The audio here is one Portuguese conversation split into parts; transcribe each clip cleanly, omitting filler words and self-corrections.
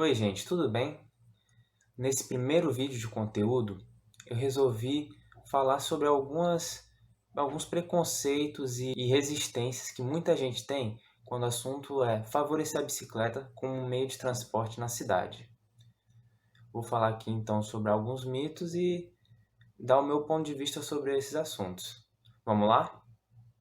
Oi, gente, tudo bem? Nesse primeiro vídeo de conteúdo, eu resolvi falar sobre alguns preconceitos e resistências que muita gente tem quando o assunto é favorecer a bicicleta como um meio de transporte na cidade. Vou falar aqui então sobre alguns mitos e dar o meu ponto de vista sobre esses assuntos. Vamos lá?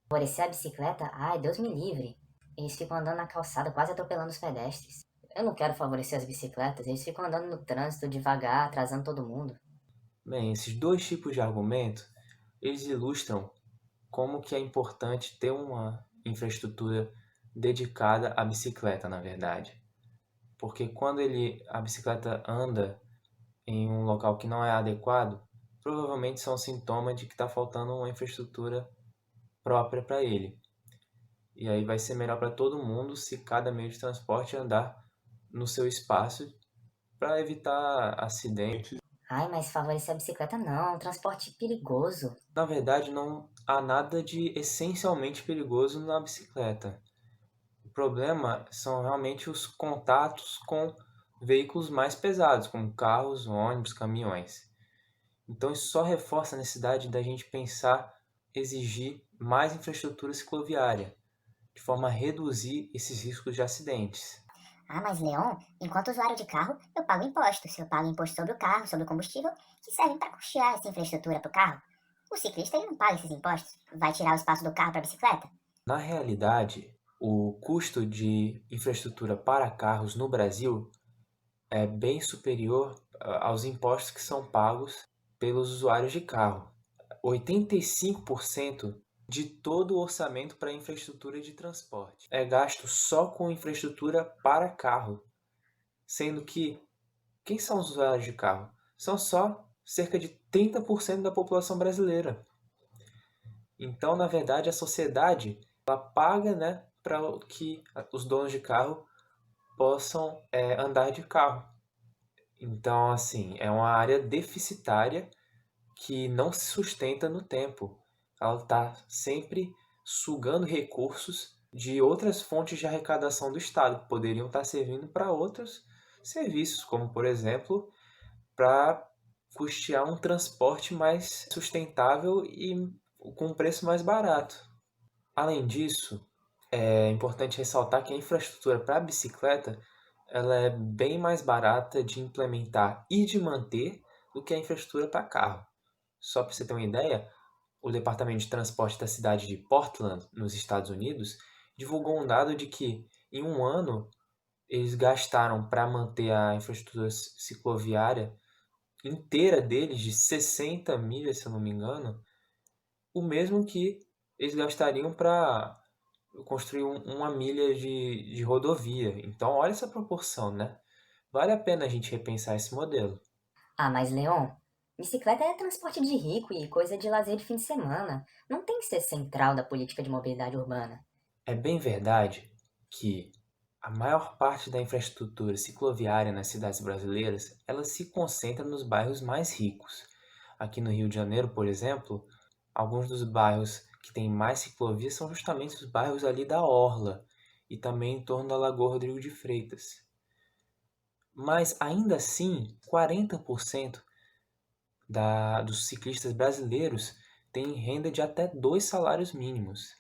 Favorecer a bicicleta? Ai, Deus me livre. Eles ficam andando na calçada, quase atropelando os pedestres. Eu não quero favorecer as bicicletas, eles ficam andando no trânsito devagar, atrasando todo mundo. Bem, esses dois tipos de argumento, eles ilustram como que é importante ter uma infraestrutura dedicada à bicicleta, na verdade. Porque quando a bicicleta anda em um local que não é adequado, provavelmente são sintomas de que está faltando uma infraestrutura própria para ele. E aí vai ser melhor para todo mundo se cada meio de transporte andar no seu espaço para evitar acidentes. Ai, mas favorecer a bicicleta não, é um transporte perigoso. Na verdade, não há nada de essencialmente perigoso na bicicleta. O problema são realmente os contatos com veículos mais pesados, como carros, ônibus, caminhões. Então isso só reforça a necessidade da gente pensar, exigir mais infraestrutura cicloviária, de forma a reduzir esses riscos de acidentes. Ah, mas Leon, enquanto usuário de carro, eu pago impostos. Eu pago imposto sobre o carro, sobre o combustível, que servem para custear essa infraestrutura para o carro. O ciclista ele não paga esses impostos. Vai tirar o espaço do carro para a bicicleta? Na realidade, o custo de infraestrutura para carros no Brasil é bem superior aos impostos que são pagos pelos usuários de carro. 85% de todo o orçamento para infraestrutura de transporte é gasto só com infraestrutura para carro, sendo que quem são os usuários de carro? São só cerca de 30% da população brasileira. Então, na verdade, a sociedade ela paga, né, para que os donos de carro possam andar de carro. Então, assim, é uma área deficitária que não se sustenta no tempo. Ela está sempre sugando recursos de outras fontes de arrecadação do Estado, que poderiam estar servindo para outros serviços, como, por exemplo, para custear um transporte mais sustentável e com um preço mais barato. Além disso, é importante ressaltar que a infraestrutura para a bicicleta ela é bem mais barata de implementar e de manter do que a infraestrutura para carro. Só para você ter uma ideia, o Departamento de Transporte da cidade de Portland, nos Estados Unidos, divulgou um dado de que em um ano eles gastaram para manter a infraestrutura cicloviária inteira deles, de 60 milhas, se eu não me engano, o mesmo que eles gastariam para construir uma milha de rodovia. Então, olha essa proporção, né? Vale a pena a gente repensar esse modelo. Ah, mas Leon, bicicleta é transporte de rico e coisa de lazer de fim de semana. Não tem que ser central da política de mobilidade urbana. É bem verdade que a maior parte da infraestrutura cicloviária nas cidades brasileiras, ela se concentra nos bairros mais ricos. Aqui no Rio de Janeiro, por exemplo, alguns dos bairros que têm mais ciclovias são justamente os bairros ali da Orla e também em torno da Lagoa Rodrigo de Freitas. Mas ainda assim, 40% dos ciclistas brasileiros têm renda de até 2 salários mínimos.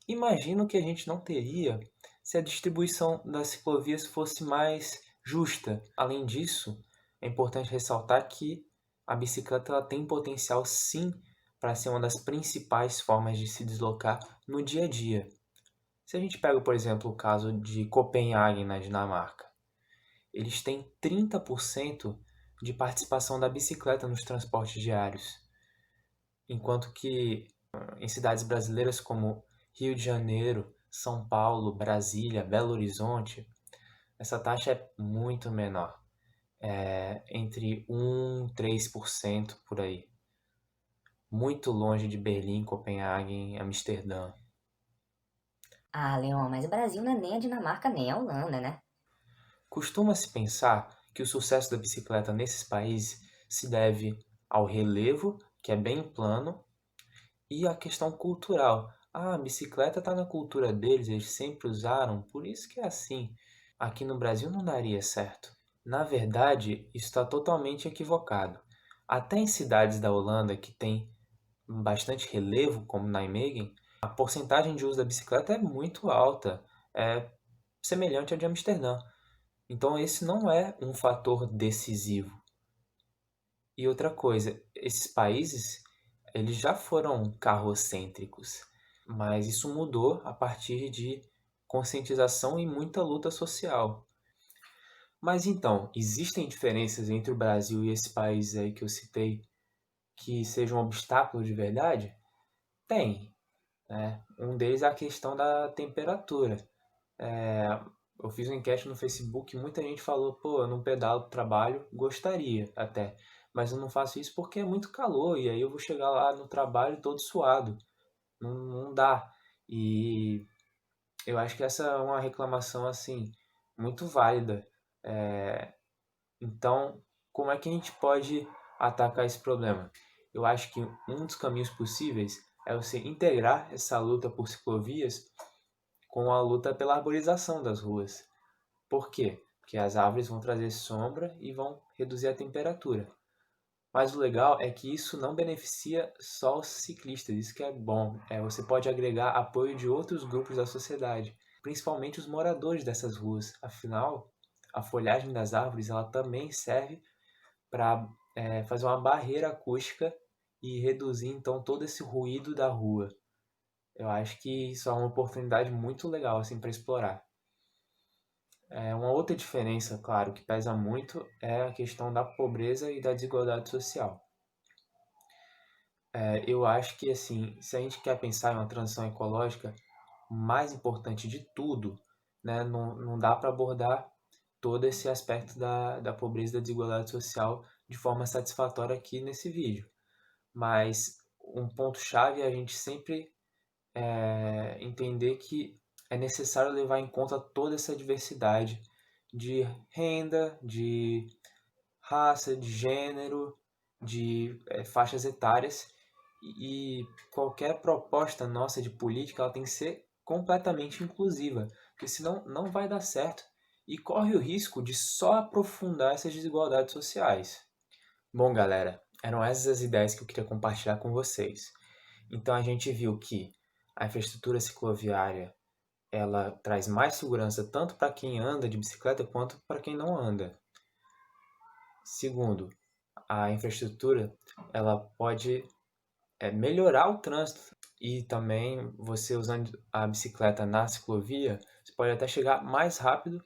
Imagino que a gente não teria se a distribuição das ciclovias fosse mais justa. Além disso, é importante ressaltar que a bicicleta ela tem potencial sim para ser uma das principais formas de se deslocar no dia a dia. Se a gente pega, por exemplo, o caso de Copenhague, na Dinamarca, eles têm 30% de participação da bicicleta nos transportes diários, enquanto que em cidades brasileiras como Rio de Janeiro, São Paulo, Brasília, Belo Horizonte, essa taxa é muito menor, entre 1 e 3% por aí, muito longe de Berlim, Copenhague, Amsterdã. Ah, Leon, mas o Brasil não é nem a Dinamarca nem a Holanda, né? Costuma-se pensar que o sucesso da bicicleta nesses países se deve ao relevo, que é bem plano, e à questão cultural. Ah, a bicicleta está na cultura deles, eles sempre usaram, por isso que é assim. Aqui no Brasil não daria certo. Na verdade, isso está totalmente equivocado. Até em cidades da Holanda que têm bastante relevo, como Nijmegen, a porcentagem de uso da bicicleta é muito alta, é semelhante à de Amsterdã. Então esse não é um fator decisivo. E outra coisa, esses países, eles já foram carrocêntricos, mas isso mudou a partir de conscientização e muita luta social. Mas então, existem diferenças entre o Brasil e esses países aí que eu citei que sejam um obstáculo de verdade? Tem, né? Um deles é a questão da temperatura. É, eu fiz uma enquete no Facebook e muita gente falou, pô, eu não pedalo pro trabalho, gostaria até, mas eu não faço isso porque é muito calor e aí eu vou chegar lá no trabalho todo suado. Não dá. E eu acho que essa é uma reclamação, assim, muito válida. É, então, como é que a gente pode atacar esse problema? Eu acho que um dos caminhos possíveis é você integrar essa luta por ciclovias com a luta pela arborização das ruas. Por quê? Porque as árvores vão trazer sombra e vão reduzir a temperatura. Mas o legal é que isso não beneficia só os ciclistas, isso que é bom. Você pode agregar apoio de outros grupos da sociedade, principalmente os moradores dessas ruas. Afinal, a folhagem das árvores ela também serve para fazer uma barreira acústica e reduzir então todo esse ruído da rua. Eu acho que isso é uma oportunidade muito legal assim para explorar. Uma outra diferença, claro, que pesa muito é a questão da pobreza e da desigualdade social. Eu acho que assim, se a gente quer pensar em uma transição ecológica, o mais importante de tudo, né, não dá para abordar todo esse aspecto da pobreza e da desigualdade social de forma satisfatória aqui nesse vídeo. Mas um ponto-chave é a gente sempre entender que é necessário levar em conta toda essa diversidade de renda, de raça, de gênero, de faixas etárias e qualquer proposta nossa de política ela tem que ser completamente inclusiva, porque senão não vai dar certo e corre o risco de só aprofundar essas desigualdades sociais. Bom, galera, eram essas as ideias que eu queria compartilhar com vocês. Então a gente viu que a infraestrutura cicloviária ela traz mais segurança tanto para quem anda de bicicleta quanto para quem não anda. Segundo, a infraestrutura ela pode melhorar o trânsito e também você usando a bicicleta na ciclovia, você pode até chegar mais rápido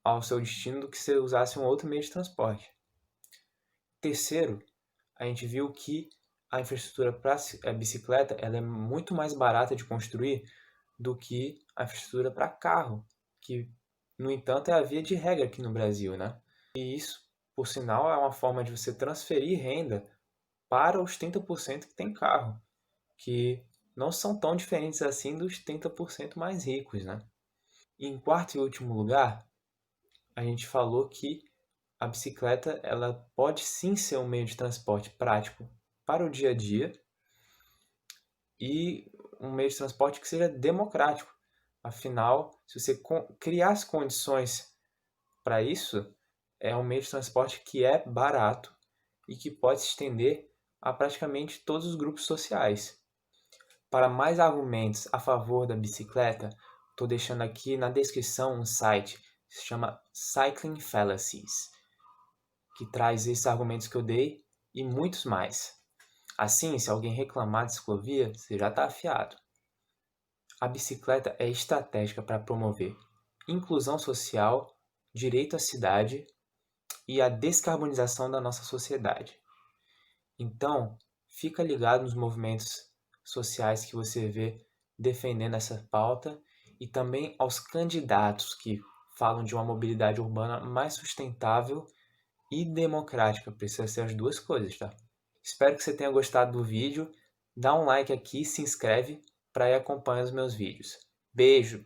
ao seu destino do que se usasse um outro meio de transporte. Terceiro, a gente viu que a infraestrutura para a bicicleta ela é muito mais barata de construir do que a infraestrutura para carro, que, no entanto, é a via de regra aqui no Brasil, né? E isso, por sinal, é uma forma de você transferir renda para os 30% que tem carro, que não são tão diferentes assim dos 30% mais ricos, né? E em quarto e último lugar, a gente falou que a bicicleta ela pode sim ser um meio de transporte prático para o dia a dia e um meio de transporte que seja democrático. Afinal, se você criar as condições para isso, é um meio de transporte que é barato e que pode se estender a praticamente todos os grupos sociais. Para mais argumentos a favor da bicicleta, estou deixando aqui na descrição um site que se chama Cycling Fallacies, que traz esses argumentos que eu dei e muitos mais. Assim, se alguém reclamar de ciclovia, você já está afiado. A bicicleta é estratégica para promover inclusão social, direito à cidade e a descarbonização da nossa sociedade. Então, fica ligado nos movimentos sociais que você vê defendendo essa pauta e também aos candidatos que falam de uma mobilidade urbana mais sustentável e democrática. Precisa ser as duas coisas, tá? Espero que você tenha gostado do vídeo. Dá um like aqui, se inscreve para ir acompanhando os meus vídeos. Beijo!